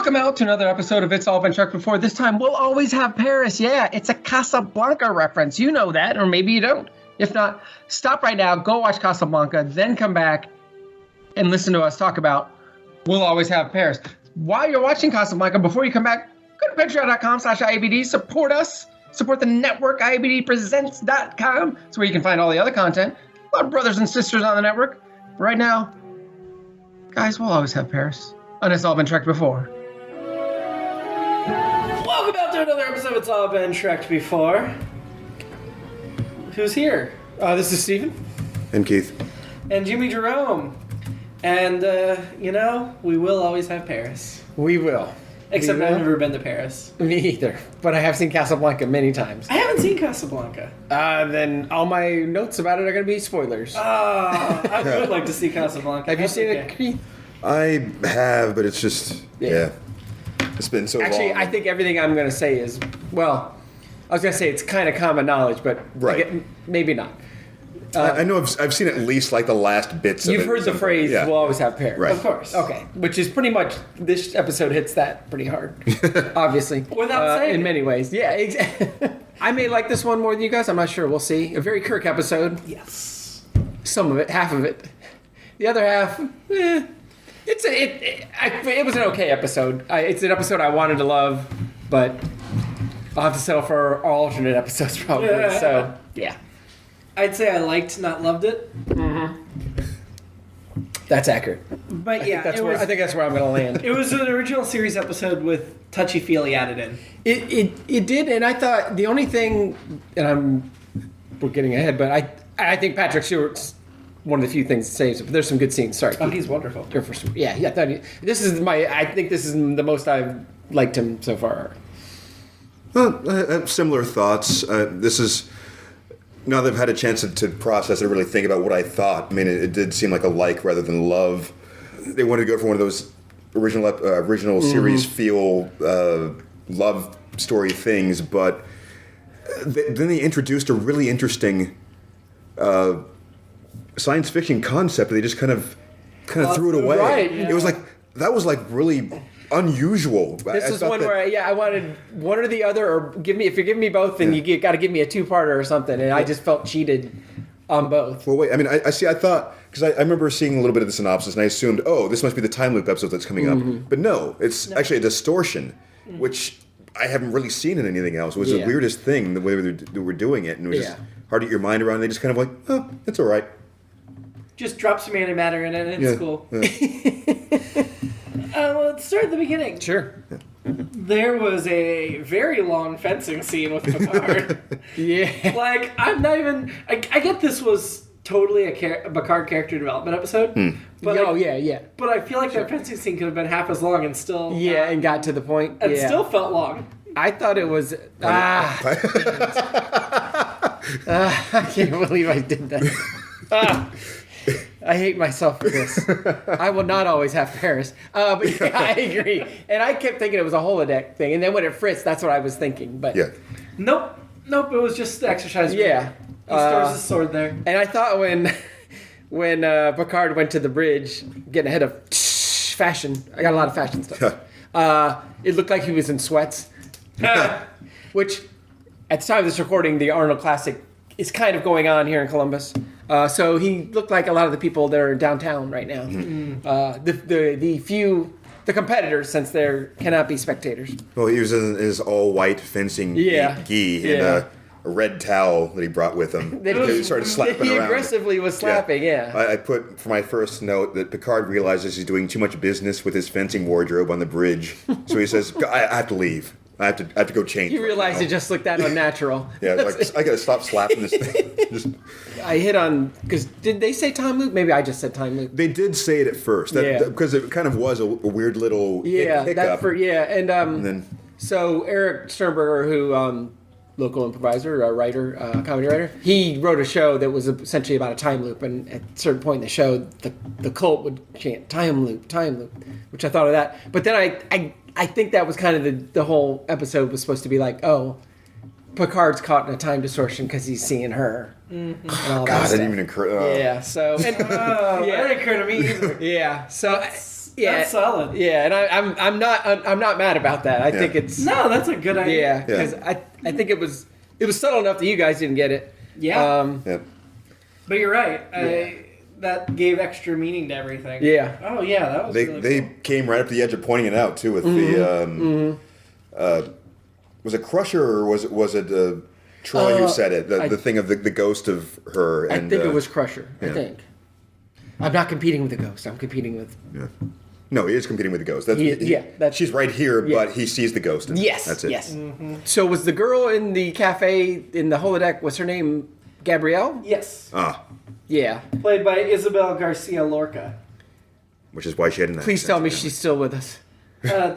Welcome out to another episode of It's All Been Trucked Before. This time, we'll always have Paris. Yeah, it's a Casablanca reference. You know that, or maybe you don't. If not, stop right now, go watch Casablanca, then come back and listen to us talk about We'll Always Have Paris. While you're watching Casablanca, before you come back, go to patreon.com/IABD. Support us. Support the network, IABDpresents.com. It's where you can find all the other content. A lot of brothers and sisters on the network. But right now, guys, we'll always have Paris. And it's all been trekked before. Welcome out to another episode of It's All Been Trekked Before. Who's here? This is Steven. And Keith. And Jimmy-Jerome. And, we will always have Paris. We will. Except I've never been to Paris. Me either. But I have seen Casablanca many times. I haven't seen Casablanca. Then all my notes about it are going to be spoilers. I would like to see Casablanca. Have you seen it, Keith? I have, but it's just, yeah. It's been so long. Actually, I think everything I'm going to say is, well, I was going to say it's kind of common knowledge, but right. Maybe not. I know I've seen at least like the last bits of it. You've heard the phrase, we'll always have Paris. Right. Of course. Okay. Which is pretty much, this episode hits that pretty hard, obviously. Without saying in it. many ways. Yeah, exactly. I may like this one more than you guys. I'm not sure. We'll see. A very Kirk episode. Yes. Some of it, half of it. The other half, It was an okay episode. It's an episode I wanted to love, but I'll have to settle for alternate episodes probably. Yeah. So, yeah. I'd say I liked, not loved it. Mm-hmm. That's accurate. But yeah, I think that's where I'm going to land. It was an original series episode with touchy-feely added in. It did, and I thought the only thing, and we're getting ahead, but I think Patrick Stewart's one of the few things that saves it. But there's some good scenes. Sorry. Oh, he's wonderful. I think this is the most I've liked him so far. Well, I have similar thoughts. This is, now that I've had a chance to process and really think about what I thought, I mean, it did seem like a like rather than love. They wanted to go for one of those original series feel love story things, but then they introduced a really interesting science fiction concept. They just kind of threw it away. Right. It was like, that was like really unusual. This is one where I wanted one or the other, or if you're giving me both, then you got to give me a two-parter or something, and I just felt cheated on both. Well, wait, I mean, I thought, because I remember seeing a little bit of the synopsis, and I assumed, this must be the time loop episode that's coming up. But no, it's actually a distortion, which I haven't really seen in anything else. It was the weirdest thing, the way they were doing it, and it was just hard to get your mind around. They just kind of like, it's all right. Just drop some antimatter in it, and it's cool. Yeah. Let's start at the beginning. Sure. There was a very long fencing scene with Picard. Yeah. Like, I'm not even... I get this was totally a Picard character development episode. But But I feel like that fencing scene could have been half as long and still... and got to the point. And still felt long. I thought it was... I can't believe I did that. I hate myself for this. I will not always have Paris. But yeah, I agree. And I kept thinking it was a holodeck thing. And then when it fritzed, that's what I was thinking. But Nope. It was just the exercise. Yeah. He stores his sword there. And I thought when Picard went to the bridge, getting ahead of fashion, I got a lot of fashion stuff. It looked like he was in sweats. Which, at the time of this recording, the Arnold Classic is kind of going on here in Columbus. So he looked like a lot of the people that are downtown right now. The competitors, since there cannot be spectators. Well, he was in his all-white fencing gi and a red towel that he brought with him. He started slapping he around. He aggressively was slapping, I put for my first note that Picard realizes he's doing too much business with his fencing wardrobe on the bridge. So he says, I have to leave. I have to go change. You realized it just looked that unnatural. Yeah, like, I gotta stop slapping this thing. I hit on, because did they say time loop? Maybe I just said time loop. They did say it at first, because it kind of was a weird little hiccup. And then so Eric Sternberger, who local improviser, writer, comedy writer, he wrote a show that was essentially about a time loop, and at a certain point in the show, the cult would chant time loop, which I thought of that. But then I think that was kind of the whole episode was supposed to be like, Picard's caught in a time distortion because he's seeing her. Mm-hmm. God, that didn't even occur. Yeah, so... That didn't occur to me either. Yeah, so... That's solid. Yeah, and I'm not mad about that. I think it's No, that's a good idea. yeah, because I think it was subtle enough that you guys didn't get it. Yeah. Yep. But you're right. That gave extra meaning to everything. Yeah. Oh yeah, that was They cool. came right up to the edge of pointing it out too with the was it Crusher or was it Troy who said it, the thing of the ghost of her. And, I think it was Crusher. I think. I'm not competing with the ghost. I'm competing with. Yeah. No, he is competing with the ghost. She's right here, but he sees the ghost. Yes, that's it. Yes. So was the girl in the cafe in the holodeck? Was her name Gabrielle? Yes. Yeah. Played by Isabel Garcia Lorca. Which is why she had an Please accent, tell me apparently. she's still with us. On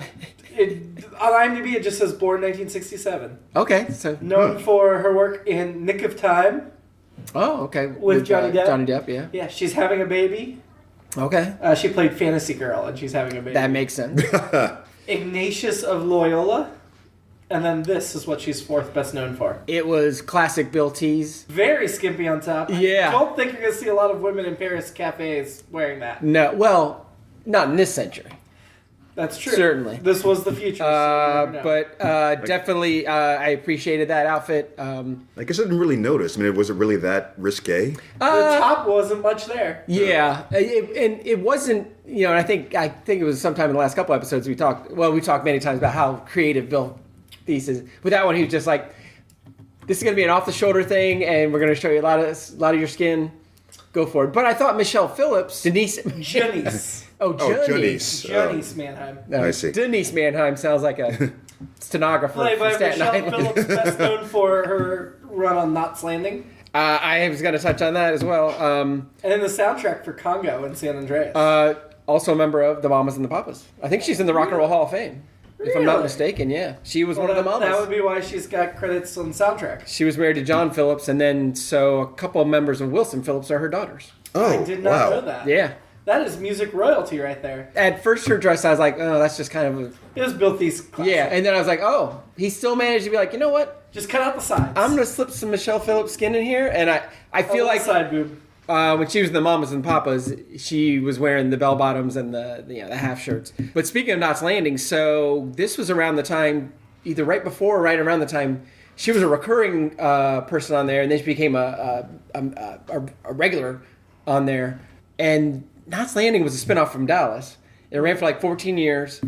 IMDb, it just says born 1967. Okay, so Known for her work in Nick of Time. Oh, okay. With Johnny Depp. Johnny Depp, yeah. Yeah, she's having a baby. Okay. She played Fantasy Girl, and she's having a baby. That makes sense. Ignatius of Loyola. And then this is what she's fourth best known for. It was classic Bill Tease. Very skimpy on top. Yeah. I don't think you're going to see a lot of women in Paris cafes wearing that. No, well, not in this century. That's true. Certainly. This was the future. So you never know. But definitely, I appreciated that outfit. I guess I didn't really notice. I mean, was it really that risque? The top wasn't much there. Yeah, and it wasn't. You know, and I think it was sometime in the last couple episodes we talked. Well, we talked many times about how creative Bill Tease is. With that one, he was just like, "This is going to be an off the shoulder thing, and we're going to show you a lot of your skin. Go for it." But I thought Michelle Phillips, Janice. Janice. Janice Mannheim. I see. Denise Mannheim sounds like a stenographer Played from by Staten Michelle Island. Phillips, best known for her run on Knots Landing. I was going to touch on that as well. And in the soundtrack for Congo and San Andreas. Also a member of the Mamas and the Papas. I think she's in the Rock and Roll Hall of Fame. If I'm not Really? mistaken, yeah. She was one of the That Mamas. would be why she's got credits on the soundtrack. She was married to John Phillips, and then so a couple of members of Wilson Phillips are her daughters. Oh, I did not know that. Yeah. That is music royalty right there. At first, her dress, I was like, oh, that's just kind of It was Bill Tease classic. yeah. And then I was like, oh, he still managed to be like, you know what? Just cut out the sides. I'm gonna slip some Michelle Phillips skin in here, and I feel like side boob. when she was in the Mamas and Papas, she was wearing the bell bottoms and the half shirts. But speaking of Knots Landing, so this was around the time, either right before or right around the time, she was a recurring person on there, and then she became a regular on there. And Knots Landing was a spinoff from Dallas. It ran for like 14 years.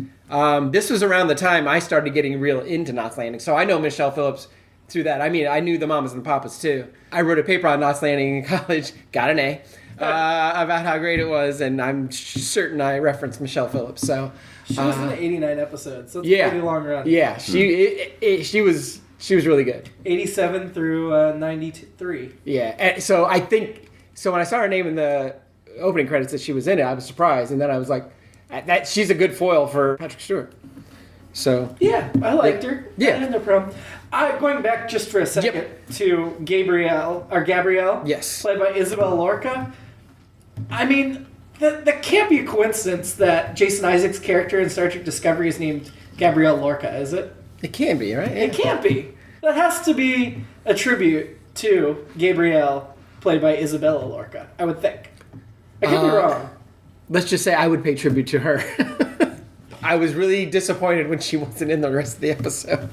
This was around the time I started getting real into Knots Landing. So I know Michelle Phillips through that. I mean, I knew the Mamas and the Papas too. I wrote a paper on Knots Landing in college, got an A, about how great it was, and I'm certain I referenced Michelle Phillips. So She was in 89 episodes, so it's yeah, a pretty long run. yeah, she was really good. 87 through 93. Yeah, and so I think when I saw her name in the opening credits that she was in it, I was surprised, and then I was like, that she's a good foil for Patrick Stewart. So Yeah, I liked her. Yeah. I had no problem. Going back just for a second to Gabrielle, Yes. played by Isabel Lorca. I mean, that can't be a coincidence that Jason Isaacs' character in Star Trek Discovery is named Gabrielle Lorca, is it? it can be, right? It can't be. That has to be a tribute to Gabrielle, played by Isabella Lorca, I would think. I could be wrong. Let's just say I would pay tribute to her. I was really disappointed when she wasn't in the rest of the episode.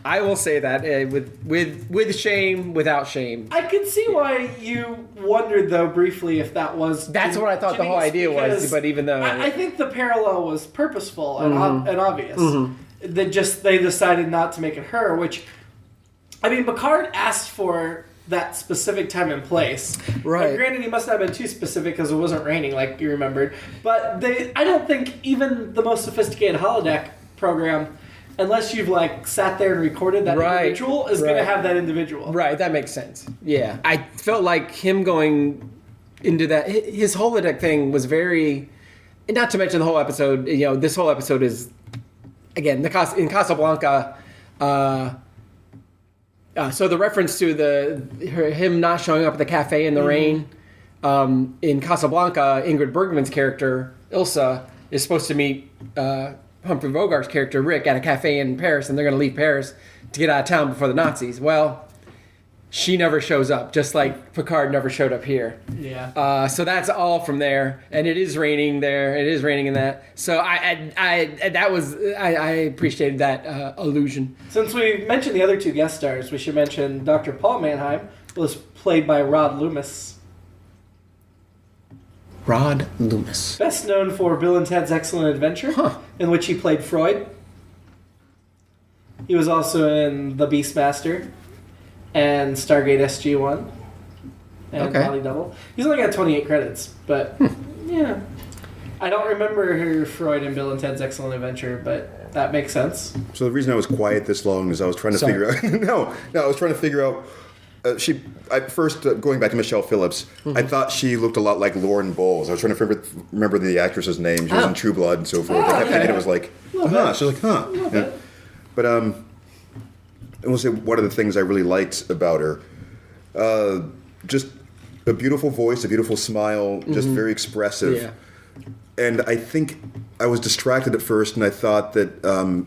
I will say that with shame, without shame. I could see why you wondered, though, briefly if that was... That's what I thought the whole idea was, but even though... I think the parallel was purposeful and obvious. They decided not to make it her, which... I mean, Picard asked for that specific time and place. Right. Granted, he must not have been too specific because it wasn't raining, like you remembered. But I don't think even the most sophisticated holodeck program, unless you've sat there and recorded that individual, is going to have that individual. Right, that makes sense. Yeah. I felt like him going into that, his holodeck thing was very, not to mention the whole episode, this whole episode is, again, in Casablanca, so the reference to him not showing up at the cafe in the rain, in Casablanca, Ingrid Bergman's character, Ilsa, is supposed to meet Humphrey Bogart's character, Rick, at a cafe in Paris, and they're going to leave Paris to get out of town before the Nazis. Well, she never shows up, just like Picard never showed up here. Yeah. So that's all from there, and it is raining there. It is raining in that. So I appreciated that allusion. Since we mentioned the other two guest stars, we should mention Dr. Paul Mannheim was played by Rod Loomis. Rod Loomis, Best known for Bill and Ted's Excellent Adventure, in which he played Freud. He was also in The Beastmaster and Stargate SG-1 and Body Double. He's only got 28 credits, but yeah. I don't remember Freud in Bill and Ted's Excellent Adventure, but that makes sense. So the reason I was quiet this long is I was trying to figure out... No, I was trying to figure out... going back to Michelle Phillips, I thought she looked a lot like Lauren Bowles. I was trying to remember the actress's name. She was in True Blood and so forth. I kept thinking it was like, She's like, Yeah. But I will say one of the things I really liked about her, just a beautiful voice, a beautiful smile, just very expressive. Yeah. And I think I was distracted at first, and I thought that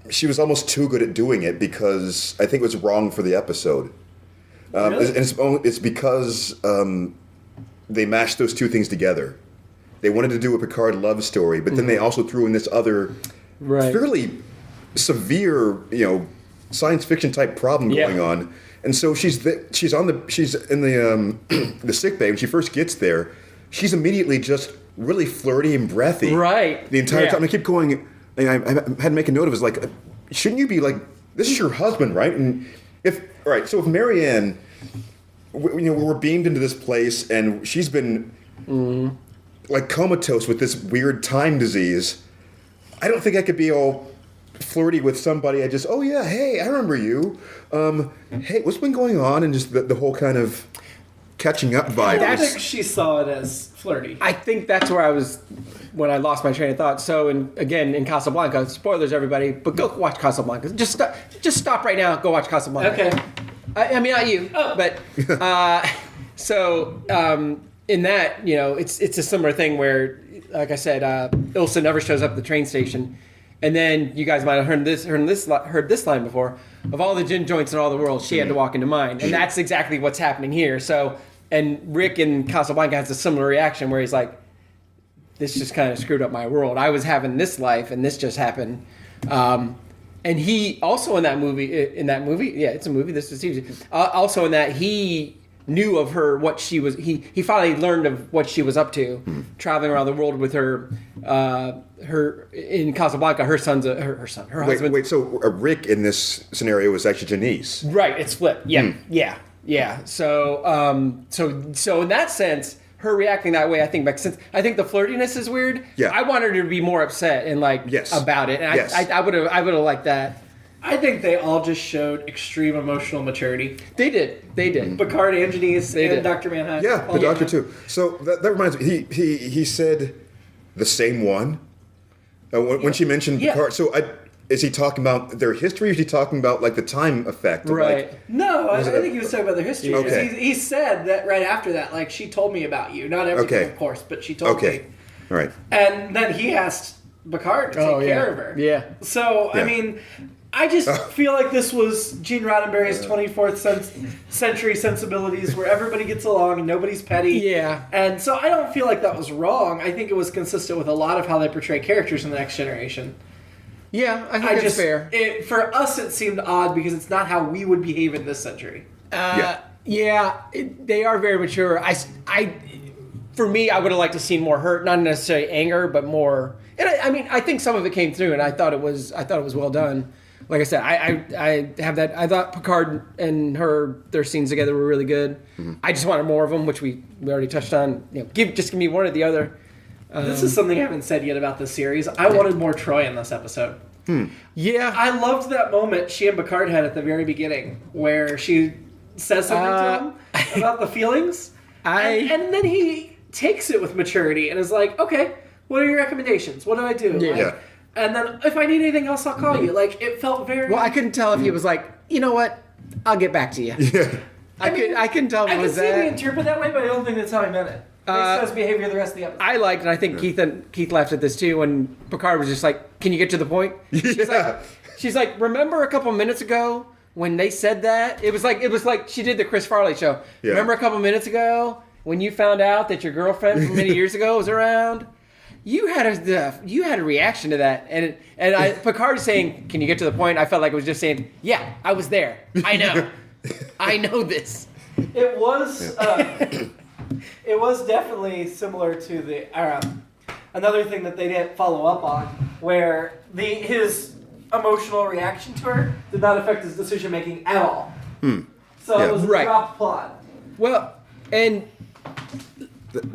she was almost too good at doing it because I think it was wrong for the episode. Really? And it's because they mashed those two things together. They wanted to do a Picard love story, but then they also threw in this other fairly severe, science fiction type problem going on. And so she's in the sick bay when she first gets there. She's immediately just really flirty and breathy. Right. The entire time. I keep going. I had to make a note of it. Like, shouldn't you be like, this is your husband, right? And if Marianne, we're beamed into this place and she's been like comatose with this weird time disease, I don't think I could be all flirty with somebody. I just, hey, I remember you. Hey, what's been going on? And just the whole kind of catching up vibe. I don't think she saw it as flirty. I think that's where I was when I lost my train of thought. So, in Casablanca, spoilers, everybody, but go watch Casablanca. Just stop right now. Go watch Casablanca. Okay. I mean, not you, but in that, it's a similar thing where, like I said, Ilsa never shows up at the train station, and then you guys might have heard this line before. Of all the gin joints in all the world, she had to walk into mine, and that's exactly what's happening here. So, and Rick in Casablanca has a similar reaction where he's like, "This just kind of screwed up my world. I was having this life, and this just happened." And he also in that movie, yeah, it's a movie. This is easy. Also in that he knew of her, what she was. He finally learned of what she was up to, traveling around the world with her in Casablanca. Her husband. Wait. So Rick in this scenario was actually Janice. Right. It's flipped. Yeah. Yeah. So in that sense, her reacting that way, I think makes sense. I think the flirtiness is weird. Yeah. I wanted her to be more upset and about it, and yes. I would have liked that. I think they all just showed extreme emotional maturity. They did. Picard and Janice and Dr. Mannheim. Yeah, the Doctor too. So that reminds me. He said the same one when she mentioned Picard. So is he talking about their history, or is he talking about like the time effect? Right. No, I think he was talking about their history. Okay. He said that right after that, like, she told me about you. Not everything, of course, but she told me. All right. And then he asked Picard to take care of her. Yeah. So, I mean, I just feel like this was Gene Roddenberry's 24th century sensibilities where everybody gets along and nobody's petty. Yeah. And so I don't feel like that was wrong. I think it was consistent with a lot of how they portray characters in The Next Generation. Yeah, I think that's fair. For us, it seemed odd because it's not how we would behave in this century. They are very mature. For me, I would have liked to see more hurt, not necessarily anger, but more. And I think some of it came through, and I thought it was well done. Like I said, I have that. I thought Picard and their scenes together were really good. Mm-hmm. I just wanted more of them, which we already touched on. Give me one or the other. This is something I haven't said yet about this series. I wanted more Troy in this episode. Yeah. I loved that moment she and Picard had at the very beginning where she says something to him about the feelings. And then he takes it with maturity and is like, okay, what are your recommendations? What do I do? Yeah. And then if I need anything else, I'll call you. Like, it felt very... Well, I couldn't tell if he was like, you know what? I'll get back to you. Yeah. I couldn't tell if it was that. I can see the interpret that way, but I don't think that's how I meant it. Based on his behavior the rest of the episode. I liked, and I think Keith laughed at this too, when Picard was just like, can you get to the point? She's like, remember a couple minutes ago when they said that, it was like she did the Chris Farley show. Yeah. Remember a couple minutes ago when you found out that your girlfriend from many years ago was around? You had a reaction to that, and Picard saying, "Can you get to the point?" I felt like it was just saying, "Yeah, I was there. I know, I know this." It was it was definitely similar to the another thing that they didn't follow up on, where his emotional reaction to her did not affect his decision making at all. So it was a dropped plot. Well, and.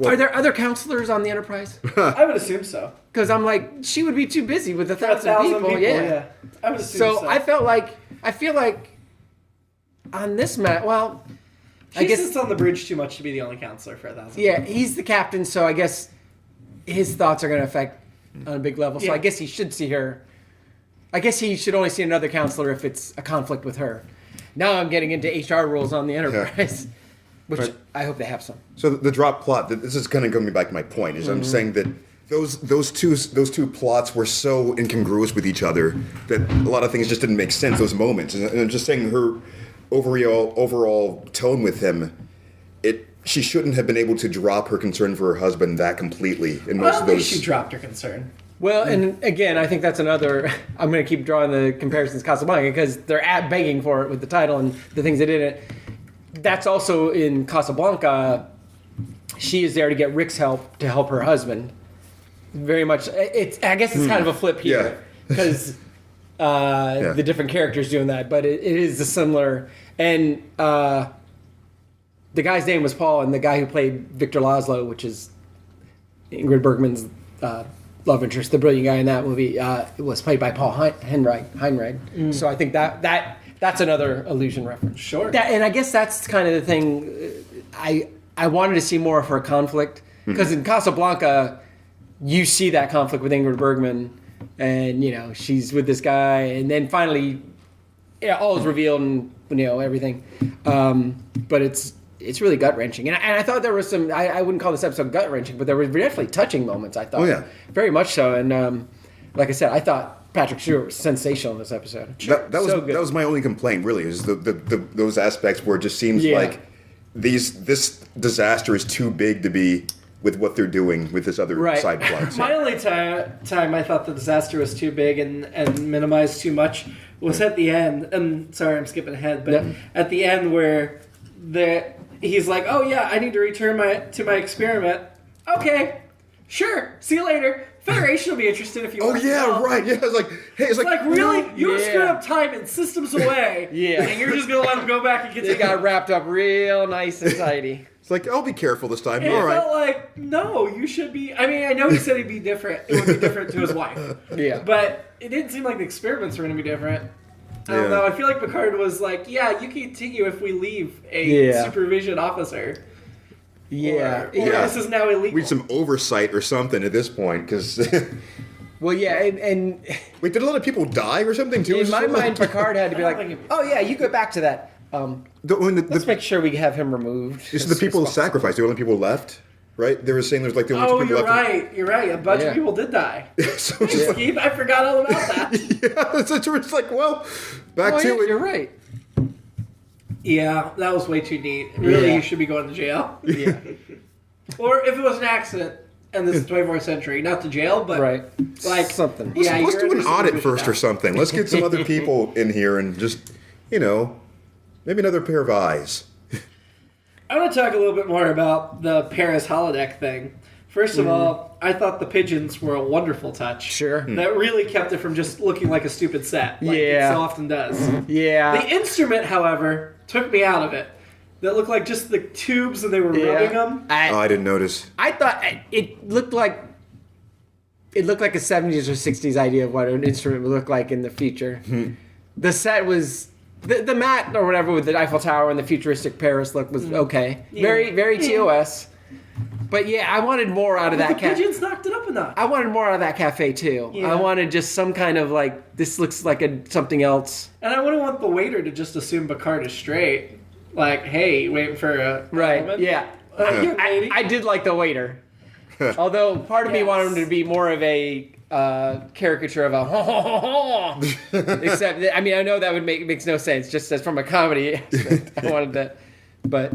Are there other counselors on the Enterprise? I would assume so. Because I'm like, she would be too busy with 1,000 people. Yeah. I would assume so. I feel like on this match, well, I guess it's on the bridge too much to be the only counselor for 1,000. Yeah, he's the captain, so I guess his thoughts are going to affect on a big level. So I guess he should see her. I guess he should only see another counselor if it's a conflict with her. Now I'm getting into HR rules on the Enterprise. Yeah. Which I hope they have some. So the drop plot. This is kind of going back to my point. Is I'm saying that those two plots were so incongruous with each other that a lot of things just didn't make sense. Those moments, and I'm just saying her overall tone with him. She shouldn't have been able to drop her concern for her husband that completely. In most of those, she dropped her concern. Well, and again, I think that's another. I'm going to keep drawing the comparisons to Casablanca because they're begging for it with the title and the things they did in it. That's also in Casablanca. She is there to get Rick's help to help her husband. Very much. I guess it's kind of a flip here because the different characters doing that, but it is a similar. And the guy's name was Paul, and the guy who played Victor Laszlo, which is Ingrid Bergman's love interest, the brilliant guy in that movie, was played by Paul Heinrich. So I think that's another illusion reference. Sure. And I guess that's kind of the thing. I wanted to see more of her conflict because in Casablanca, you see that conflict with Ingrid Bergman, and she's with this guy, and then finally, all is revealed and everything. But it's really gut wrenching, and I thought there was some. I wouldn't call this episode gut wrenching, but there were definitely touching moments. I thought. Oh yeah. Very much so, and like I said, I thought Patrick Stewart was sensational in this episode. That was my only complaint, really, is those aspects where it just seems like this disaster is too big to be with what they're doing with this other side plot. My only time I thought the disaster was too big and minimized too much was at the end. And sorry, I'm skipping ahead, but at the end where he's like, "Oh yeah, I need to return to my experiment." Okay, sure. See you later. Federation will be interested if you want. Oh yeah, right. Yeah, it's like, hey, it's like really, you screwed up time and systems away. And you're just gonna let them go back and get. They got wrapped up real nice and tidy. It's like, I'll be careful this time. And all right. It felt like, no, you should be. I mean, I know he said he'd be different. It would be different to his wife. Yeah. But it didn't seem like the experiments were going to be different. I don't know. I feel like Picard was like, yeah, you can continue if we leave a supervision officer. Yeah. Or this is now illegal. We need some oversight or something at this point, because... Well, yeah, and... Wait, did a lot of people die or something, too? In my mind, Picard had to be like, oh, yeah, you go back to that. Let's make sure we have him removed. This is the people sacrificed. The only people left, right? They were saying there's like the only two people left. Oh, you're right. A bunch of people did die. So Steve, I forgot all about that. It's like, well, back to it. You're right. Yeah, that was way too neat. Really, you should be going to jail. Yeah. Or if it was an accident and this is the 24th century, not to jail, but like something. Let's do an audit first or something. Let's get some other people in here and just, maybe another pair of eyes. I want to talk a little bit more about the Paris holodeck thing. First of all, I thought the pigeons were a wonderful touch. Sure. That really kept it from just looking like a stupid set, like it so often does. Yeah. The instrument, however, took me out of it. That looked like just the tubes and they were rubbing them. I didn't notice. I thought it looked like a 70s or 60s idea of what an instrument would look like in the future. The set was... The mat or whatever with the Eiffel Tower and the futuristic Paris look was okay. Yeah. Very, very TOS. But yeah, I wanted more out of that cafe. The pigeons knocked it up a notch. I wanted more out of that cafe too. Yeah. I wanted just some kind of like, this looks like something else. And I wouldn't want the waiter to just assume Picard is straight. Like, hey, waiting for a right? Yeah, I did like the waiter. Although part of me wanted him to be more of a caricature of a except that, I mean, I know that makes no sense just as from a comedy aspect. I wanted that, but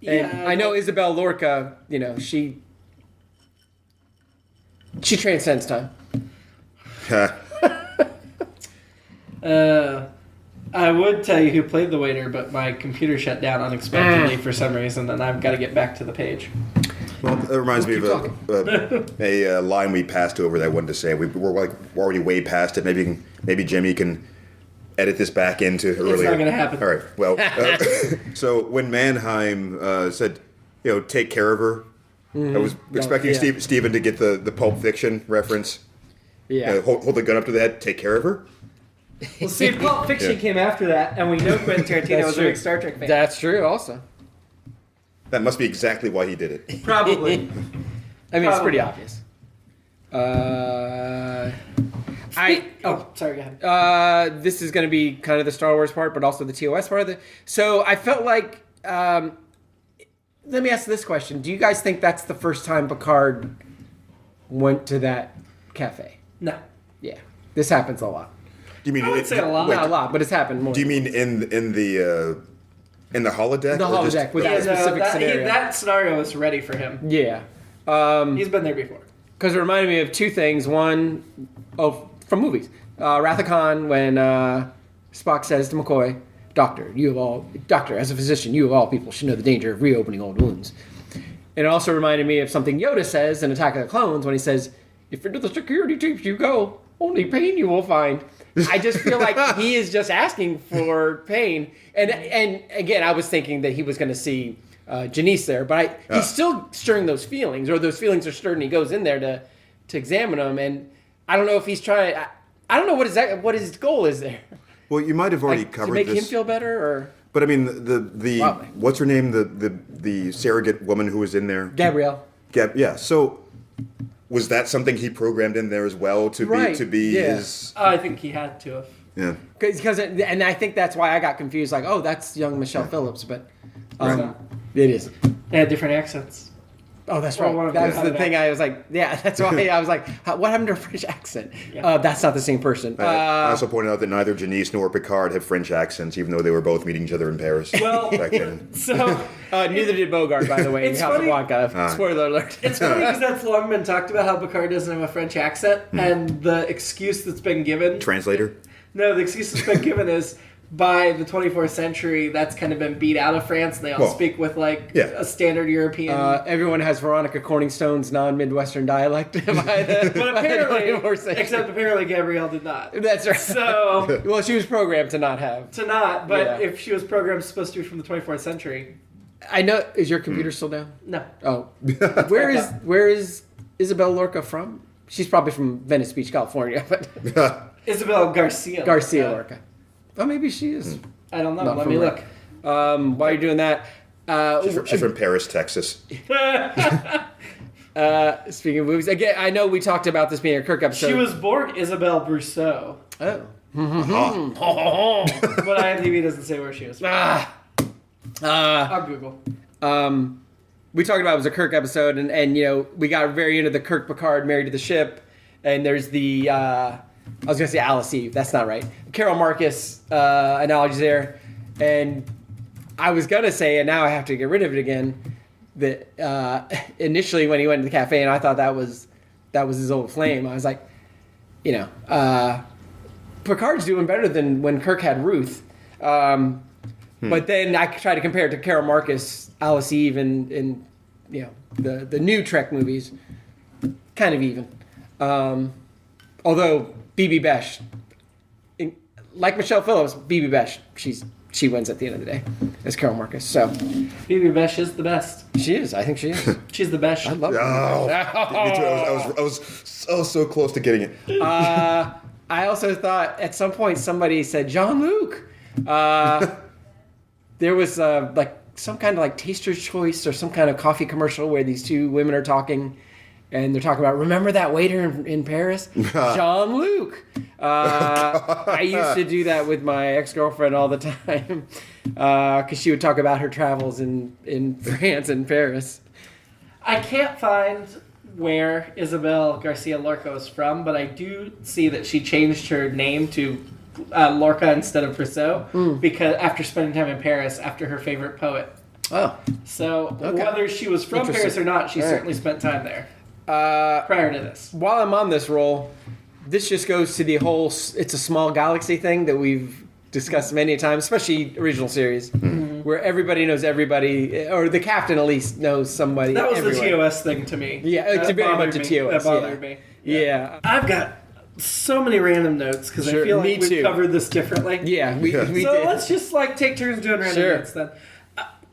I know Isabel Lorca, you know, she transcends time. I would tell you who played the waiter, but my computer shut down unexpectedly for some reason, and I've got to get back to the page. Well, that reminds me of a line we passed over that I wanted to say. We're like already way past it. Maybe Jimmy can edit this back into earlier. It's not going to happen. All right. Well, so when Mannheim said, you know, take care of her, I was expecting Steven to get the Pulp Fiction reference. Yeah. Hold the gun up to the head, take care of her. Well, see, Pulp Fiction came after that, and we know Quentin Tarantino was a big Star Trek fan. That's true, also. That must be exactly why he did it. Probably. I mean, it's pretty obvious. Sorry, go ahead. This is going to be kind of the Star Wars part, but also the TOS part of it. So I felt like, let me ask this question. Do you guys think that's the first time Picard went to that cafe? No. Yeah. This happens a lot. Do you mean I would say a lot. Not a lot, but it's happened more. Do you mean in the holodeck? The holodeck with that specific scenario. That scenario was ready for him. Yeah. He's been there before. Because it reminded me of two things. One, from movies. Wrath of Khan, when Spock says to McCoy, Doctor, as a physician, you of all people should know the danger of reopening old wounds. And it also reminded me of something Yoda says in Attack of the Clones when he says, if into the security tapes you go, only pain you will find. I just feel like he is just asking for pain. And again, I was thinking that he was going to see Janice there, but he's still stirring those feelings, or those feelings are stirred, and he goes in there to examine them. And I don't know if he's trying. I don't know what his goal is there. Well, you might have already covered to make this. him feel better, or. But I mean, the what's her name? The surrogate woman who was in there. Gabrielle. Yeah. So. Was that something he programmed in there as well to be his? I think he had to have. Yeah. Because and I think that's why I got confused. Like, oh, that's young Michelle Phillips, but Right. it is. They had different accents. Oh, that's Well, right. That was the thing. I was like, yeah, that's why I was like, what happened to her French accent? Yeah. That's not the same person. I also pointed out that neither Janice nor Picard have French accents, even though they were both meeting each other in Paris. Well, back then. so neither did Bogart, by the way. It's in funny- Casablanca. Spoiler alert. it's funny because that's long been talked about how Picard doesn't have a French accent, and the excuse that's been given. Translator. No, the excuse that's been given is by the 24th century, that's kind of been beat out of France, and they all speak with a standard European. Everyone has Veronica Corningstone's non-Midwestern dialect. But apparently, except apparently Gabrielle did not. That's right. So, well, she was programmed to not have. But if she was programmed supposed to be from the 24th century. I know. Is your computer still down? No. Oh. Where is Isabel Lorca from? She's probably from Venice Beach, California. But Isabel Garcia. Lorca. Oh, maybe she is. I don't know. Not Let from me there. look. While you're doing that, She's from Paris, Texas. speaking of movies, again, I know we talked about this being a Kirk episode. She was born Isabelle Brousseau. Oh. But IMDb doesn't say where she was from. I'll Google. We talked about it was a Kirk episode, and you know, we got very into the Kirk Picard married to the ship, and there's the I was gonna say Alice Eve. That's not right. Carol Marcus analogies there, and I was gonna say, and now I have to get rid of it again. That initially when he went to the cafe, and I thought that was his old flame. I was like, you know, Picard's doing better than when Kirk had Ruth. But then I tried to compare it to Carol Marcus, Alice Eve, and you know the new Trek movies, kind of even. Although BB Besh, like Michelle Phillips, BB Besh, she wins at the end of the day as Carol Marcus. So Phoebe Besh is the best. she is. I think she is. She's the best. I love her. I was so close to getting it. I also thought at some point somebody said Jean-Luc. There was like some kind of like Taster's Choice or some kind of coffee commercial where these two women are talking, and they're talking about, remember that waiter in Paris? Jean-Luc. I used to do that with my ex-girlfriend all the time because she would talk about her travels in France and Paris. I can't find where Isabel Garcia Lorca was from, but I do see that she changed her name to Lorca instead of Brissot because after spending time in Paris after her favorite poet. Oh. So whether she was from Paris or not, she certainly spent time there prior to this. While I'm on this roll, this just goes to the whole it's a small galaxy thing that we've discussed many times, especially original series, where everybody knows everybody, or the captain at least knows somebody. That was everywhere. the TOS thing to me. Yeah, it's very much a TOS. That bothered me. Yeah. I've got so many random notes because I feel like we've covered this differently. Yeah, we so did. let's just take turns doing random notes then.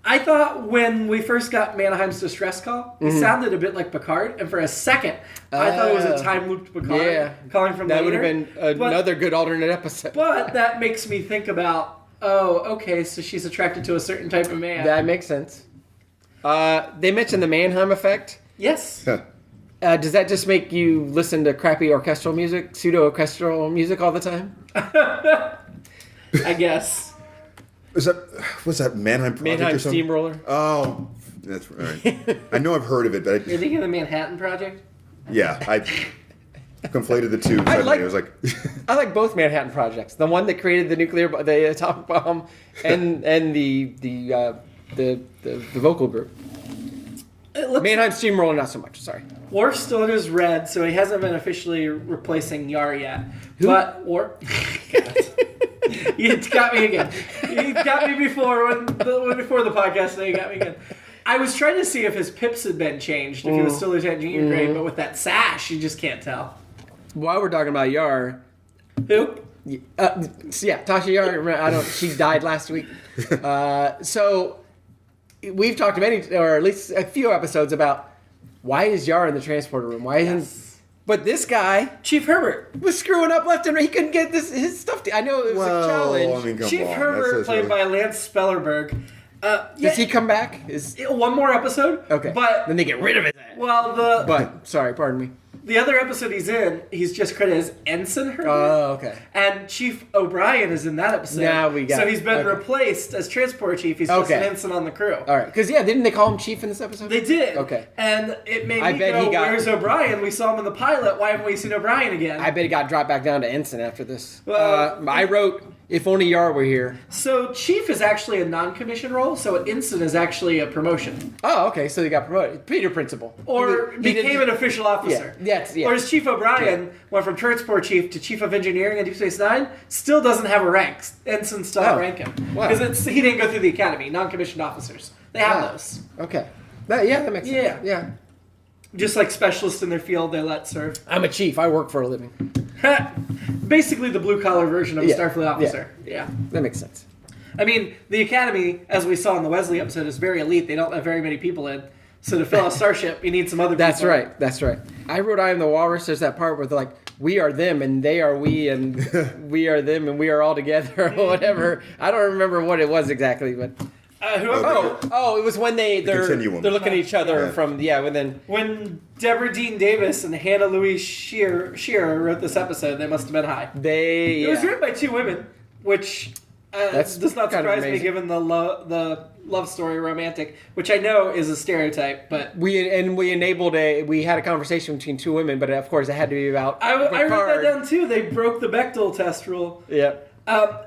I thought when we first got Manaheim's distress call, it sounded a bit like Picard, and for a second, I thought it was a time-looped Picard calling from that later. That would have been another good alternate episode. But that makes me think about, okay, so she's attracted to a certain type of man. That makes sense. They mentioned the Mannheim effect. Yes. Does that just make you listen to crappy orchestral music, pseudo-orchestral music all the time? I guess. Was that Mannheim Project Mannheim or something? Steamroller? Oh, that's right. I know I've heard of it, but You're thinking of the Manhattan Project? Yeah, I conflated the two. I was like, I like both Manhattan projects. The one that created the atomic bomb, and the vocal group. Mannheim Steamroller, not so much. Sorry. Worf still is red, so he hasn't been officially replacing Yar yet. But Worf. You got me again. You got me before before the podcast. Now you got me again. I was trying to see if his pips had been changed, if he was still Lieutenant Junior grade, but with that sash, you just can't tell. While we're talking about Yar, who? Tasha Yar. She died last week. So we've talked or at least a few episodes about why is Yar in the transporter room? Why isn't? But this guy, Chief Herbert, was screwing up left and right. He couldn't get his stuff. I know it was a challenge. I mean, Chief Herbert, played by Lance Spellerberg. Does he come back? One more episode. Okay, but then they get rid of his ass. Well, sorry, pardon me. The other episode he's in, he's just credited as Ensign Herbert. Oh, okay. And Chief O'Brien is in that episode. Now we got So he's been replaced as transport chief. He's just an ensign on the crew. All right. Because, didn't they call him chief in this episode? They did. Okay. And it made me go, where's O'Brien? We saw him in the pilot. Why haven't we seen O'Brien again? I bet he got dropped back down to ensign after this. Well, I wrote, if only Yar were here. So chief is actually a non-commissioned role, so an ensign is actually a promotion. Oh, okay. So he got promoted. Peter Principal. Or became an official officer. Yeah. Or as Chief O'Brien went from transport chief to chief of engineering at Deep Space Nine, still doesn't have a rank. Ensign still rank him. Because he didn't go through the academy. Non-commissioned officers. They have those. Okay. That makes sense. Yeah. Just like specialists in their field, they let serve. I'm a chief. I work for a living. Basically the blue-collar version of a Starfleet officer. Yeah. That makes sense. I mean, the academy, as we saw in the Wesley episode, is very elite. They don't have very many people in. So to fill a starship, you need some other people. That's right. I wrote I Am the Walrus. There's that part where they're like, we are them and they are we and we are them and we are all together or whatever. I don't remember what it was exactly, but... it was when they're looking at each other from when Deborah Dean Davis and Hannah Louise Shearer wrote this episode, they must have been high. It was written by two women, which does not surprise me given the love story romantic, which I know is a stereotype, but we had a conversation between two women, but of course it had to be about I wrote that down too. They broke the Bechdel test rule. Yeah.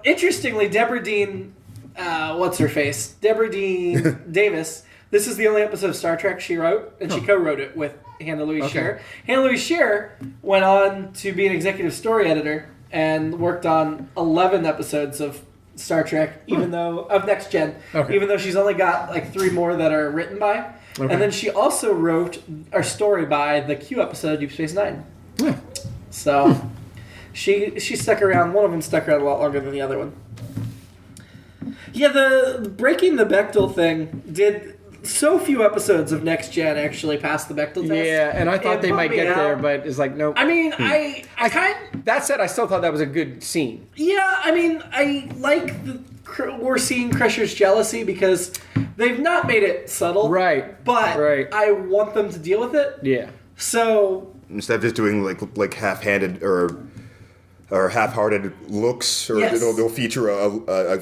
Interestingly, Deborah Dean what's her face? Deborah Dean Davis. This is the only episode of Star Trek she wrote, and she co-wrote it with Hannah Louise Shearer. Hannah Louise Shearer went on to be an executive story editor and worked on 11 episodes of Star Trek, of Next Gen, even though she's only got like 3 more that are written by. Okay. And then she also wrote a story by the Q episode of Deep Space Nine. Yeah. So she stuck around. One of them stuck around a lot longer than the other one. Yeah, the breaking the Bechdel thing did so few episodes of Next Gen actually pass the Bechdel test. Yeah, and I thought they might get there, but it's like, nope. I mean, that said, I still thought that was a good scene. Yeah, I mean, I like we're seeing Crusher's jealousy because they've not made it subtle. Right. But I want them to deal with it. Yeah. So instead of just doing like half-handed or or half-hearted looks, or Yes. they'll feature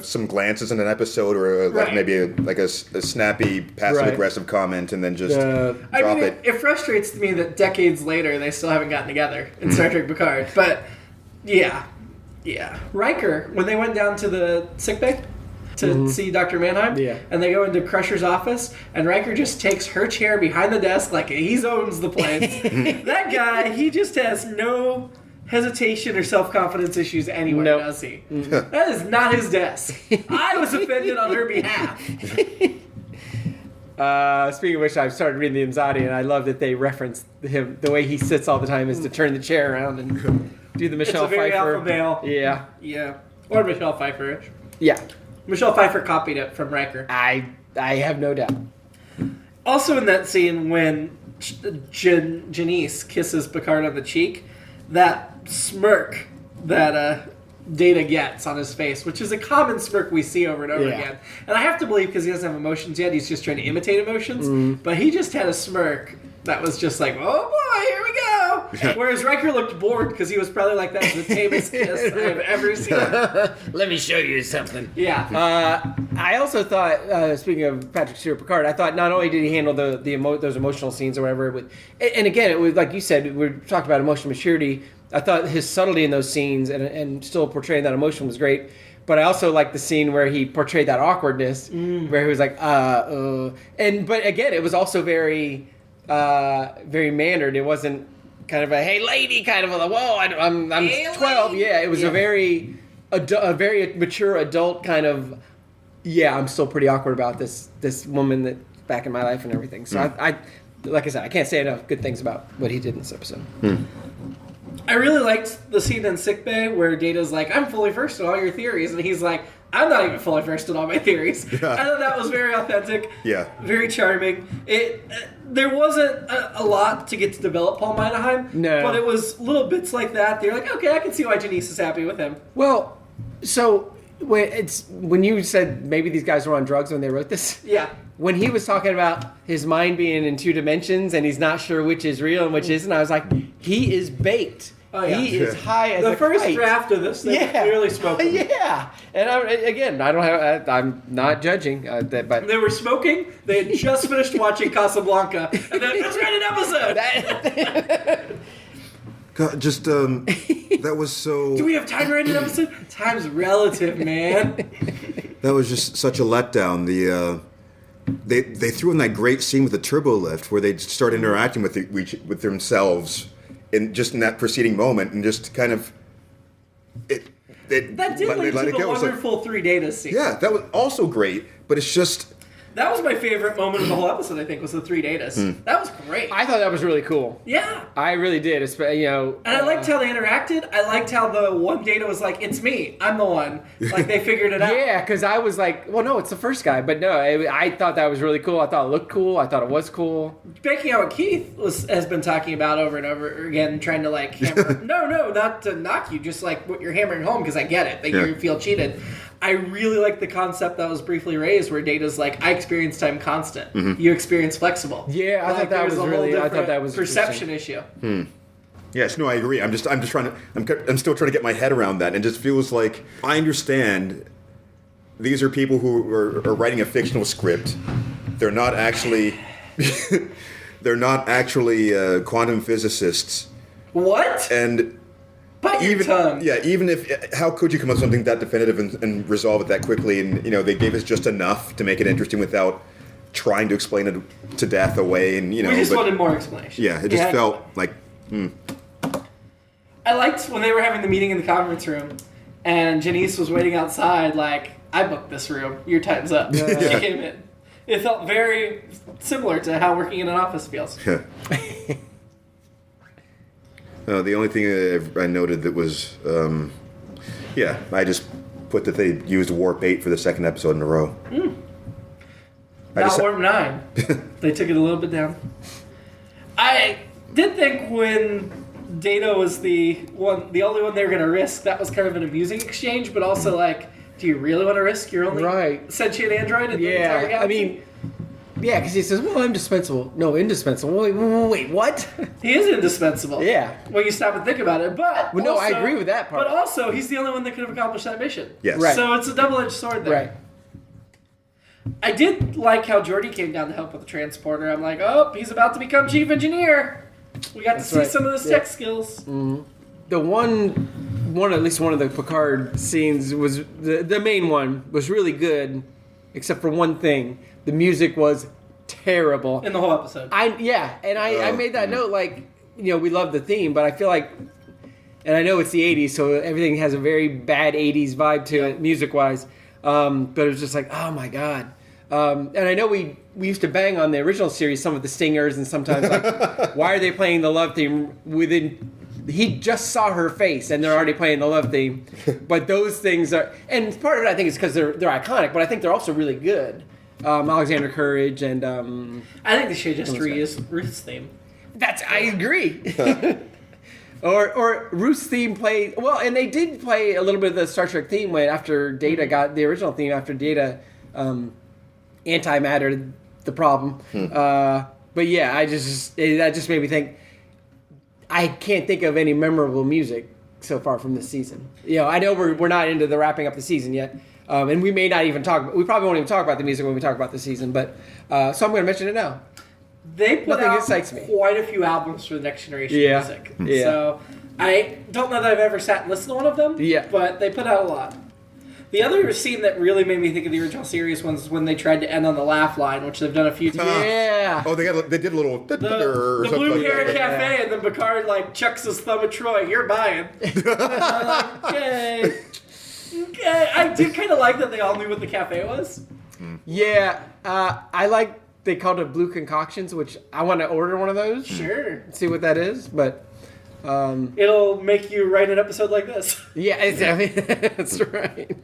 some glances in an episode, or maybe a snappy passive-aggressive comment, and then just drop it. It frustrates me that decades later they still haven't gotten together in Star Trek Picard. But yeah. Riker, when they went down to the sickbay to see Dr. Mannheim, and they go into Crusher's office, and Riker just takes her chair behind the desk like he owns the place. That guy, he just has no hesitation or self-confidence issues anywhere, does he? That is not his desk. I was offended on her behalf. Speaking of which, I've started reading the Imzadi, and I love that they reference him. The way he sits all the time is to turn the chair around and do the Michelle It's a very Pfeiffer. alpha male. Yeah. Or Michelle Pfeiffer-ish. Yeah. Michelle Pfeiffer copied it from Riker. I have no doubt. Also in that scene when Janice kisses Picard on the cheek, that smirk that Data gets on his face, which is a common smirk we see over and over again. And I have to believe because he doesn't have emotions yet, he's just trying to imitate emotions. But he just had a smirk that was just like, oh boy, here we go. Whereas Riker looked bored because he was probably like, that's the tamest kiss I've ever seen. Let me show you something. Yeah. I also thought, speaking of Patrick Stewart Picard, I thought not only did he handle those emotional scenes or whatever, and again, it was like you said, we talked about emotional maturity. I thought his subtlety in those scenes and still portraying that emotion was great. But I also liked the scene where he portrayed that awkwardness, where he was like, but again, it was also very, very mannered. It wasn't kind of a hey lady kind of a whoa I'm hey, 12. lady. Yeah, it was a very mature adult kind of. Yeah, I'm still pretty awkward about this woman that's back in my life and everything. So I like I said, I can't say enough good things about what he did in this episode. I really liked the scene in sickbay where Data's like, I'm fully versed in all your theories, and he's like, I'm not even fully versed in all my theories. I thought that was very authentic. Yeah. Very charming. There wasn't a lot to get to develop Paul Mannheim. No. But it was little bits like that. They're like, okay, I can see why Janice is happy with him. Well, so when you said maybe these guys were on drugs when they wrote this. Yeah. When he was talking about his mind being in 2 dimensions and he's not sure which is real and which isn't, I was like, he is baked. Oh, yeah. He is high as the a first kite. draft of this, they clearly smoking. Yeah. And I'm not judging, but They were smoking. They had just finished watching Casablanca, and then let's write an episode. God, just that was so. Do we have time to write an episode? Time's relative, man. That was just such a letdown. They threw in that great scene with the turbo lift where they start interacting with themselves in that preceding moment, and just kind of That did lead to the wonderful 3 Data scene. Yeah, that was also great, but it's just. That was my favorite moment of the whole episode, I think, was the 3 Datas. That was great. I thought that was really cool. Yeah. I really did. And I liked how they interacted. I liked how the one Data was like, it's me. I'm the one. Like, they figured it out. Yeah, because I was like, well, no, it's the first guy. But no, I thought that was really cool. I thought it looked cool. I thought it was cool. Speaking of what Keith has been talking about over and over again, trying to, like, hammer... no, not to knock you, just, like, what you're hammering home, because I get it, that you feel cheated. I really like the concept that was briefly raised where Data's like, I experience time constant. You experience flexible. Yeah, I thought that was really... I thought that was perception issue. Yes, no, I agree. I'm just trying to. I'm still trying to get my head around that, and it just feels like I understand. These are people who are writing a fictional script. They're not actually. They're not actually quantum physicists. What? And. Bite your tongue. Yeah, even if, how could you come up with something that definitive and resolve it that quickly? And, they gave us just enough to make it interesting without trying to explain it to death away. And, we just wanted more explanation. Yeah, it just felt like, I liked when they were having the meeting in the conference room, and Janice was waiting outside like, I booked this room. Your time's up. She came in. It felt very similar to how working in an office feels. Yeah. The only thing I noted that was, I just put that they used Warp 8 for the second episode in a row. Not Warp 9. They took it a little bit down. I did think when Data was the only one they were going to risk, that was kind of an amusing exchange, but also like, do you really want to risk your only sentient android in the entire galaxy? I mean, Yeah, because he says, well, I'm indispensable. No, indispensable. Wait, what? He is indispensable. Yeah. When you stop and think about it. But well, no, I agree with that part. But also, he's the only one that could have accomplished that mission. Yes. Right. So it's a double-edged sword there. Right. I did like how Geordi came down to help with the transporter. I'm like, oh, he's about to become chief engineer. We got to see some of those tech skills. Mm-hmm. The at least one of the Picard scenes was the main one was really good, except for one thing. The music was terrible In the whole episode. I made that note, like, we love the theme, but I feel like, and I know it's the 80s, so everything has a very bad 80s vibe to it, music-wise, but it was just like, oh my god. And I know we used to bang on the original series, some of the singers, and sometimes, like, why are they playing the love theme within... He just saw her face, and they're already playing the love theme. But those things are... And part of it, I think, is because they're iconic, but I think they're also really good. Alexander Courage and I think they should just reuse Ruth's theme. I agree. or Ruth's theme played well, and they did play a little bit of the Star Trek theme when after Data got the original theme after Data antimattered the problem. But yeah, that just made me think. I can't think of any memorable music so far from this season. I know we're not into the wrapping up the season yet. And we may not even we probably won't even talk about the music when we talk about the season, but so I'm going to mention it now. They put Nothing out excites me. quite a few albums for the Next Generation music. Yeah. So I don't know that I've ever sat and listened to one of them, but they put out a lot. The other scene that really made me think of the original series was when they tried to end on the laugh line, which they've done a few times. Yeah. Oh, they did a little... The Blue like Parrot that. Cafe, and then Picard, like, chucks his thumb at Troy. You're buying. I'm like, okay. I did kind of like that they all knew what the cafe was. Yeah. I like they called it Blue Concoctions, which I want to order one of those. Sure. See what that is, but... It'll make you write an episode like this. Yeah, that's right.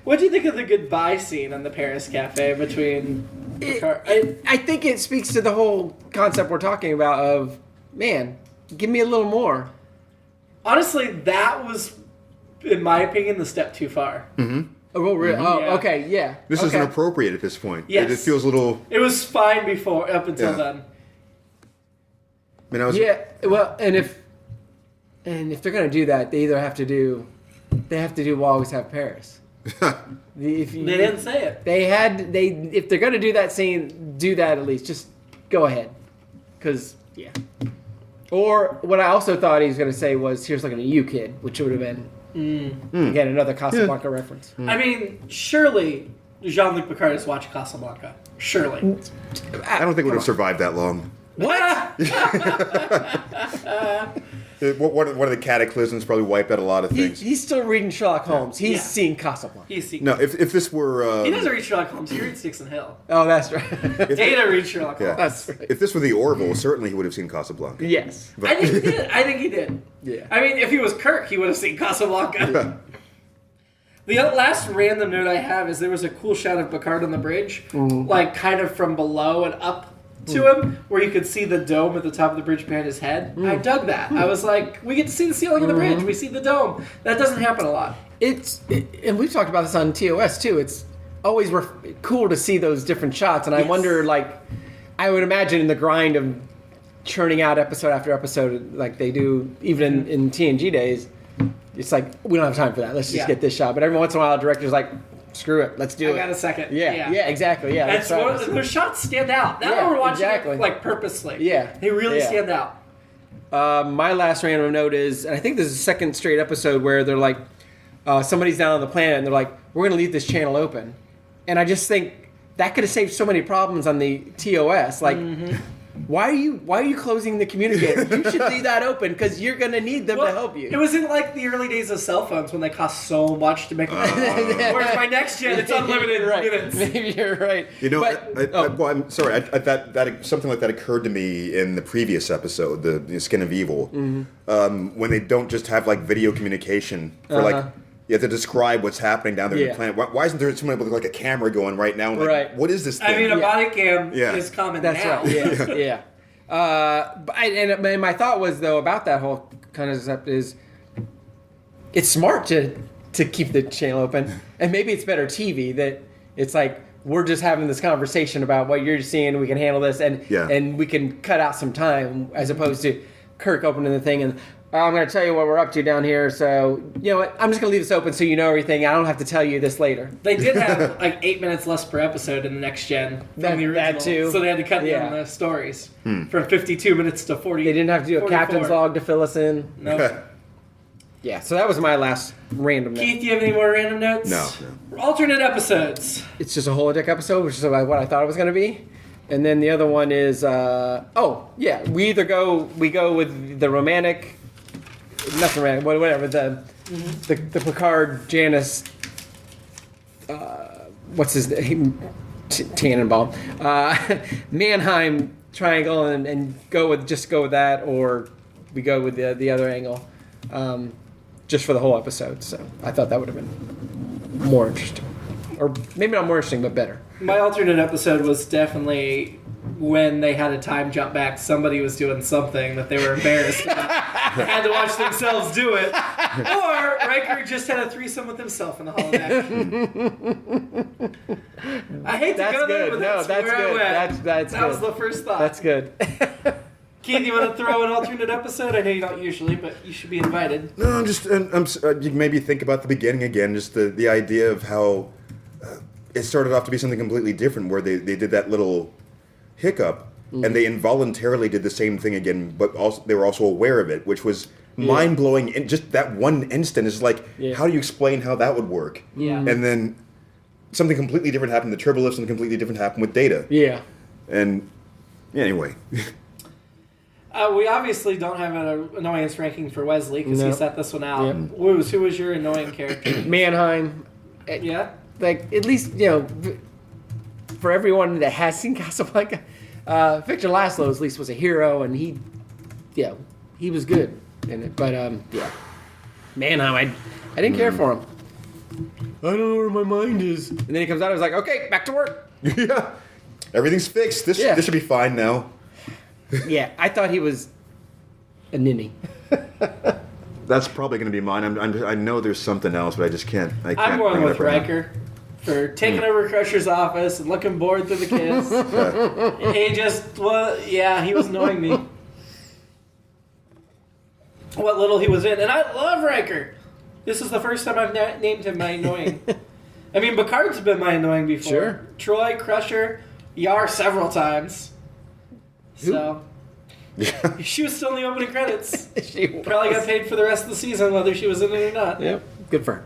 What do you think of the goodbye scene on the Paris Cafe between Picard? I think it speaks to the whole concept we're talking about of, man, give me a little more. Honestly, that was, in my opinion, the step too far. Mm-hmm. Oh, really? Yeah. Oh, okay, yeah. This is inappropriate at this point. Yes. It feels a little... It was fine up until then. Well, and if they're gonna do that, they either have to do We'll Always Have Paris. They didn't say it. If they're gonna do that scene, do that at least. Just go ahead, because yeah. Or what I also thought he was gonna say was, "Here's looking at you, kid," which would have been again another Casablanca reference. I mean, surely Jean-Luc Picard has watched Casablanca. Surely. I don't think it would have survived that long. What? One of the cataclysms probably wiped out a lot of things. He's still reading Sherlock Holmes. He's seen Casablanca. No, if this were... he doesn't read Sherlock Holmes. He reads Dixon Hill. Oh, that's right. Data reads Sherlock Holmes. That's right. If this were the Orville, certainly he would have seen Casablanca. Yes. But I think he did. Yeah. I mean, if he was Kirk, he would have seen Casablanca. The last random note I have is there was a cool shot of Picard on the bridge, like kind of from below and up to him, where you could see the dome at the top of the bridge behind his head. I dug that. I was like, we get to see the ceiling of the bridge. We see the dome. That doesn't happen a lot. And we've talked about this on TOS too. It's always cool to see those different shots, and I wonder, like, I would imagine in the grind of churning out episode after episode, like they do even in TNG days, it's like, we don't have time for that. Let's just get this shot. But every once in a while, the director's like, screw it, let's do it. I got a second. Yeah, exactly. Yeah, that's those shots stand out. Now we're watching it like purposely. Yeah, they really stand out. My last random note is, and I think this is the second straight episode where they're like, somebody's down on the planet and they're like, we're going to leave this channel open, and I just think that could have saved so many problems on the TOS. Like, why are you closing the communicator? You should leave that open because you're going to need them to help you. It was in like the early days of cell phones when they cost so much to make them. Whereas my next gen, it's unlimited minutes. Maybe you're right. You know, I'm sorry. That something like that occurred to me in the previous episode, the Skin of Evil, when they don't just have like video communication for like. You have to describe what's happening down there on the planet. Why isn't there someone with like a camera going right now? Like, what is this thing? I mean, a body cam is common That's now. Right. And my thought was, though, about that whole concept is it's smart to keep the channel open. And maybe it's better TV that it's like, we're just having this conversation about what you're seeing. We can handle this, and we can cut out some time as opposed to Kirk opening the thing and I'm going to tell you what we're up to down here. So you know what? I'm just going to leave this open so you know everything. I don't have to tell you this later. They did have like 8 minutes less per episode in the next gen from the original, that too. So they had to cut down the stories from 52 minutes to 40. They didn't have to do a 44. captain's log to fill us in. No. Yeah, so that was my last random note. Keith, do you have any more random notes? No. Alternate episodes. It's just a holodeck episode, which is what I thought it was going to be. And then the other one is, we go with the romantic, nothing romantic, whatever, the Picard, Janice, what's his name? Tannenbaum. Mannheim triangle and go with that, or we go with the other angle. Just for the whole episode, so I thought that would have been more interesting, or maybe not more interesting, but better. My alternate episode was definitely when they had a time jump back. Somebody was doing something that they were embarrassed about. They had to watch themselves do it, or Riker just had a threesome with himself in the holodeck. I hate to go there, but that's where I went. That was the first thought. That's good. Keith, you want to throw an alternate episode? I know you don't usually, but you should be invited. No, I'm just. You maybe think about the beginning again. Just the idea of how it started off to be something completely different, where they did that little hiccup, and they involuntarily did the same thing again, but also they were also aware of it, which was mind blowing. And just that one instant is like, how do you explain how that would work? Yeah. And then something completely different happened to Tribulus, and completely different happened with Data. Yeah. And anyway. We obviously don't have an annoyance ranking for Wesley because he set this one out. Yep. Who was your annoying character? Mannheim. Yeah? Like, at least, for everyone that has seen Casablanca, Victor Laszlo at least was a hero, and he was good in it. But, Mannheim, I didn't care for him. I don't know where my mind is. And then he comes out and was like, okay, back to work. Yeah. Everything's fixed. This should be fine now. Yeah, I thought he was a ninny. That's probably going to be mine. I know there's something else, but I just can't. I'm going with Riker for taking over Crusher's office and looking bored through the kids. He just, he was annoying me. What little he was in. And I love Riker. This is the first time I've named him my annoying. I mean, Picard's been my annoying before. Sure. Troy, Crusher, Yar several times. So, she was still in the opening credits. She was. Probably got paid for the rest of the season, whether she was in it or not. Yep, good for her.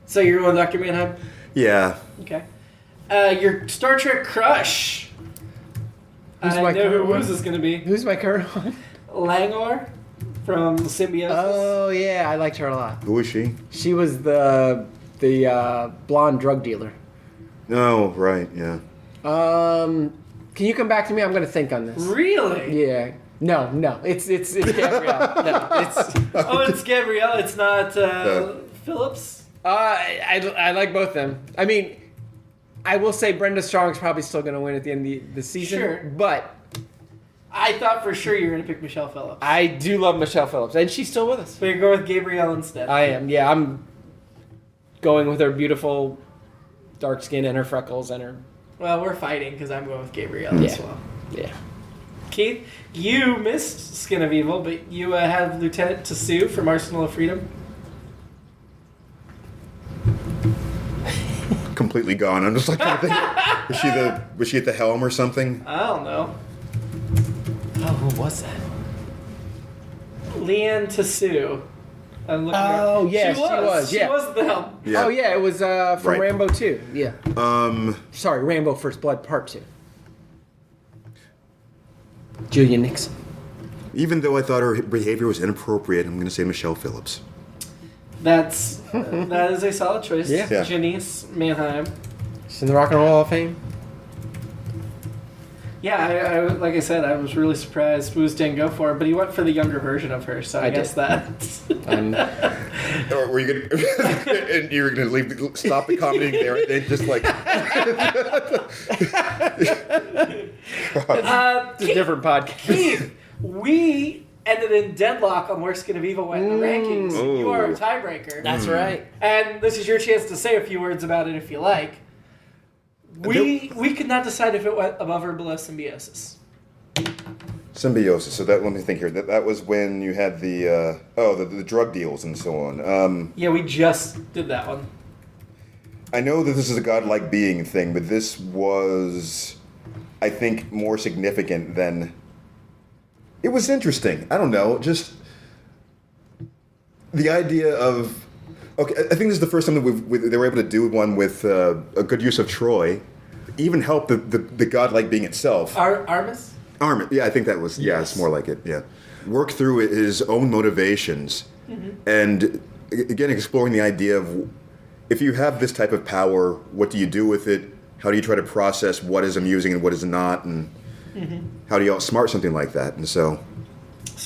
So you're going with Dr. Mannheim? Yeah. Okay. Your Star Trek crush. Who's I know who this is going to be. Who's my current one? Langor from Symbiosis. Oh, yeah, I liked her a lot. Who is she? She was the blonde drug dealer. Oh, right, yeah. Can you come back to me? I'm going to think on this. Really? Yeah. No. It's Gabrielle. No, it's... Oh, it's Gabrielle. It's not Phillips? I like both of them. I mean, I will say Brenda Strong's probably still going to win at the end of the season. Sure. But... I thought for sure you were going to pick Michelle Phillips. I do love Michelle Phillips. And she's still with us. So you're going with Gabrielle instead. I am. Yeah, I'm going with her beautiful dark skin and her freckles and her... Well, we're fighting because I'm going with Gabrielle as well. Yeah. Keith, you missed Skin of Evil, but you have Lieutenant Tasu from Arsenal of Freedom. Completely gone. I'm just like trying to think. Was she at the helm or something? I don't know. Oh, who was that? Leanne Tasu. Oh, yeah, she was. She was at the helm. Yeah. Oh, yeah, it was from Right. Rambo 2. Yeah. Sorry, Rambo First Blood Part 2. Julia Nixon. Even though I thought her behavior was inappropriate, I'm going to say Michelle Phillips. That is a solid choice. Yeah. Janice Mannheim. She's in the Rock and Roll Hall of Fame. Yeah, I like I said, I was really surprised Moose didn't go for it, but he went for the younger version of her, so I guess that's... Or were you gonna? And you were gonna stop the comedy there, and then just like. It's a different podcast. Keith, we ended in deadlock on where Skin of Evil went in the rankings. Ooh. You are a tiebreaker. That's right. And this is your chance to say a few words about it if you like. We could not decide if it went above or below Symbiosis. Symbiosis. So let me think here. That was when you had the drug deals and so on. Yeah, we just did that one. I know that this is a godlike being thing, but this was, I think, more significant than. It was interesting. I don't know. Just the idea of. Okay, I think this is the first time that they were able to do one with a good use of Troy, even help the godlike being itself. Armis? Armin, yeah, I think that was, yeah, it's more like it, yeah. Work through his own motivations, and again, exploring the idea of if you have this type of power, what do you do with it? How do you try to process what is amusing and what is not, and how do you outsmart something like that? And so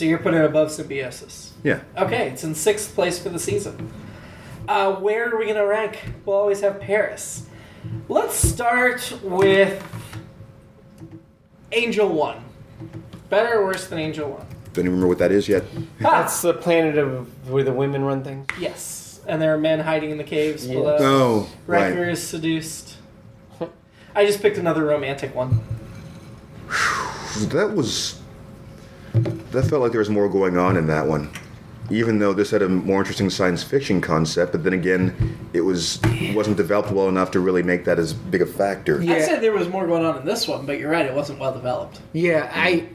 you're putting it above Symbiosis. Yeah. Okay, it's in 6th place for the season. Where are we going to rank? We'll always have Paris. Let's start with Angel 1. Better or worse than Angel 1? Don't even remember what that is yet. That's the planet of where the women run things. Yes, and there are men hiding in the caves below. Oh, Riker right. is seduced. I just picked another romantic one. That felt like there was more going on in that one. Even though this had a more interesting science fiction concept, but then again, it wasn't developed well enough to really make that as big a factor. Yeah. I said there was more going on in this one, but you're right, it wasn't well developed. Yeah, I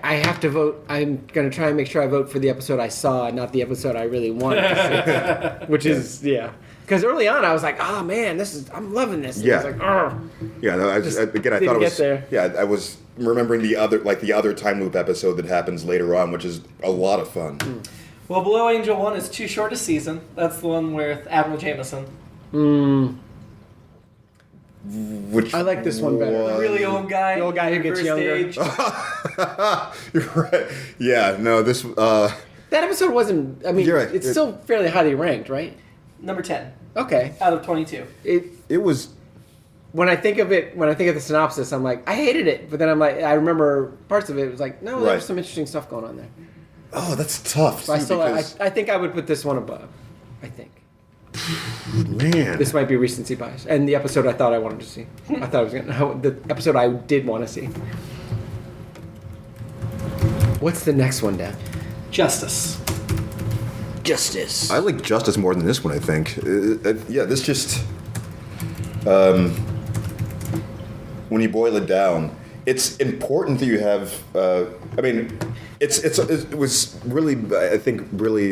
have to vote. I'm going to try and make sure I vote for the episode I saw, not the episode I really wanted to see. Which is, yeah. Because early on, I was like, "Oh man, I'm loving this." And Yeah. I was like, "Ugh." Yeah, no, I thought it didn't was. get there. Yeah, I was remembering the other time loop episode that happens later on, which is a lot of fun. Well, Below Angel 1 is too short a season. That's the one with Admiral Jameson. Which I like this one better. The really old guy. The old guy who gets first younger. age. You're right. Yeah, no, this. That episode wasn't. I mean, You're right. it's still fairly highly ranked, right? Number 10 Okay. out of 22. It was. When I think of the synopsis, I'm like, I hated it. But then I'm like, I remember parts of it. It was like, no, Right. there's some interesting stuff going on there. Oh, that's tough. So because, I think I would put this one above. I think. man. This might be recency bias. And the episode I thought I wanted to see. I thought I was going to... The episode I did want to see. What's the next one, Dan? Justice. Justice. I like Justice more than this one, I think. Yeah, this just... when you boil it down, it's important that you have... I mean, it was really, I think, really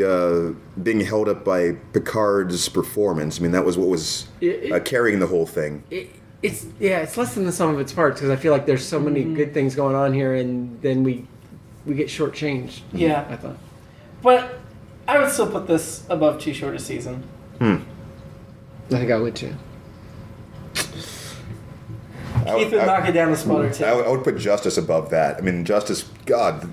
being held up by Picard's performance. I mean, that was what was carrying the whole thing. It's less than the sum of its parts, because I feel like there's so many good things going on here, and then we get shortchanged. Yeah. I thought. But I would still put this above Too Short a Season. I think I would too. Keith would knock it down a spot or two. I would put Justice above that. I mean, Justice, God,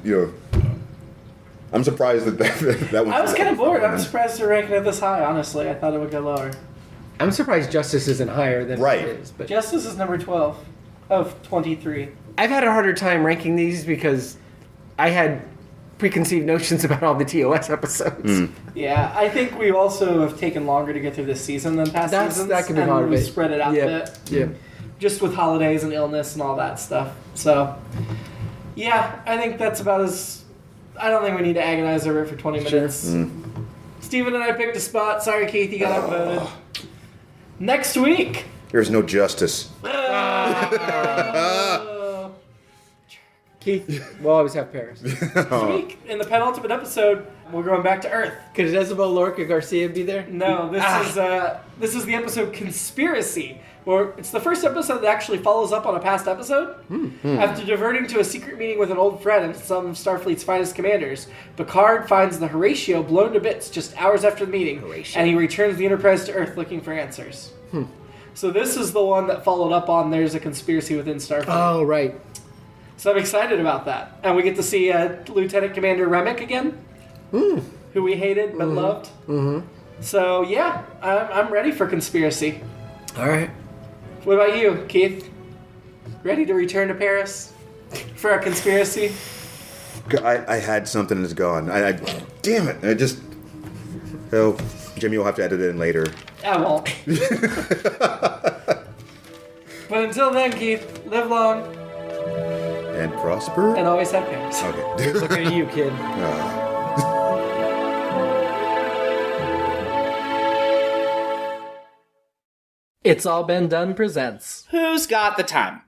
I'm surprised that was... I was kind of bored. I'm surprised they're ranking it this high, honestly. I thought it would go lower. I'm surprised Justice isn't higher than Right. it is. But Justice is number 12 of 23. I've had a harder time ranking these because I had preconceived notions about all the TOS episodes. Yeah, I think we also have taken longer to get through this season than past seasons. That could be and part of we it. spread it out a bit. Yeah. Just with holidays and illness and all that stuff. So, yeah, I think that's about as... I don't think we need to agonize over it for 20 minutes. Steven and I picked a spot. Sorry, Keith, you got outvoted. Next week... There's no justice. Keith, we'll always have Paris. Next week, in the penultimate episode, we're going back to Earth. Could Isabel Lorca Garcia be there? No, this is the episode Conspiracy, where it's the first episode that actually follows up on a past episode. After diverting to a secret meeting with an old friend and some of Starfleet's finest commanders, Picard finds the Horatio blown to bits just hours after the meeting, and he returns the Enterprise to Earth looking for answers. So this is the one that followed up on There's a Conspiracy Within Starfleet. Oh, right. So I'm excited about that. And we get to see Lieutenant Commander Remick again, who we hated but loved. So, yeah, I'm ready for Conspiracy. All right. What about you, Keith? Ready to return to Paris for a Conspiracy? I had something that's gone. I damn it. I just... Oh, Jimmy will have to edit it in later. I won't. But until then, Keith, live long And prosper. and always have parents. Okay. Looking at you, kid. It's All Been Done presents. Who's got the time?